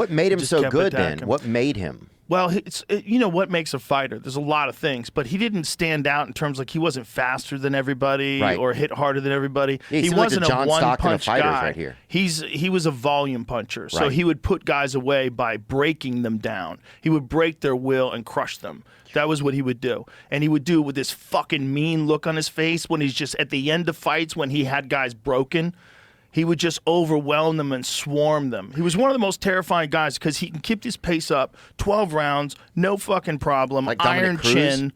What made him Just so kept good then? attacking. What made him? Well, you know what makes a fighter? There's a lot of things, but he didn't stand out in terms like he wasn't faster than everybody Right. or hit harder than everybody. Yeah, he he seemed like wasn't the John a Stockton of one-punch fighters guy. right here. He was a volume puncher, so Right. he would put guys away by breaking them down. He would break their will and crush them. That was what he would do. And he would do it with this fucking mean look on his face when he's just at the end of fights when he had guys broken. He would just overwhelm them and swarm them. He was one of the most terrifying guys because he can keep his pace up, 12 rounds, no fucking problem, Like Dominic iron Cruz? chin,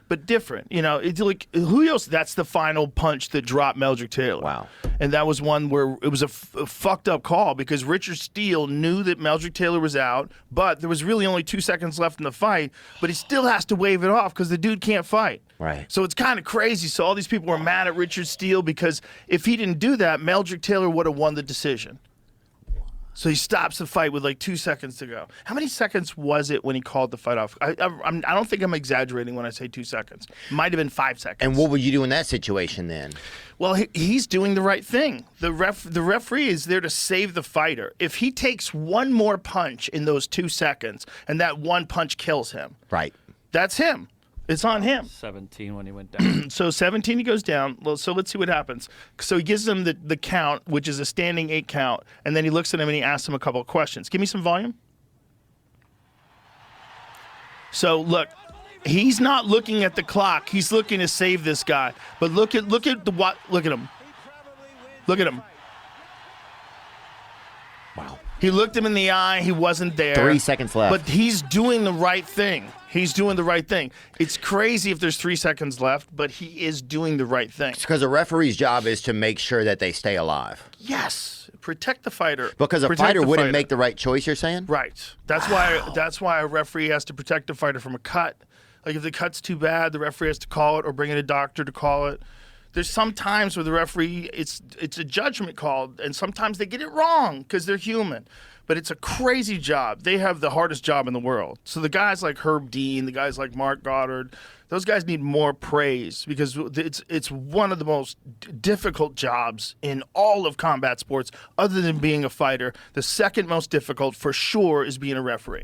but different. You know, it's like Julio's. That's the final punch that dropped Meldrick Taylor. Wow. And that was one where it was a fucked up call because Richard Steele knew that Meldrick Taylor was out, but there was really only 2 seconds left in the fight. But he still has to wave it off because the dude can't fight. Right. So it's kind of crazy. So all these people were mad at Richard Steele because if he didn't do that, Meldrick Taylor would have won the decision. So he stops the fight with like 2 seconds to go. How many seconds was it when he called the fight off? I don't think I'm exaggerating when I say 2 seconds. Might have been 5 seconds. And what would you do in that situation then? Well, he's doing the right thing. The referee is there to save the fighter. If he takes one more punch in those 2 seconds and that one punch kills him, Right. that's him. It's on him. 17 when he went down. So 17, he goes down. Well, so let's see what happens. So he gives him the count, which is a standing 8 count, and then he looks at him and he asks him a couple of questions. Give me some volume. So look, he's not looking at the clock. He's looking to save this guy. But look at him. Look at him. Wow. He looked him in the eye. He wasn't there. 3 seconds left. But he's doing the right thing. He's doing the right thing. It's crazy if there's 3 seconds left, but he is doing the right thing. Because a referee's job is to make sure that they stay alive. Yes. Protect the fighter. Because a Protect fighter the wouldn't fighter. make the right choice, you're saying? Right. That's why a referee has to protect the fighter from a cut. Like if the cut's too bad, the referee has to call it or bring in a doctor to call it. There's some times where the referee, it's a judgment call, and sometimes they get it wrong because they're human. But it's a crazy job. They have the hardest job in the world. So the guys like Herb Dean, the guys like Mark Goddard, those guys need more praise because it's one of the most difficult jobs in all of combat sports other than being a fighter. The second most difficult for sure is being a referee.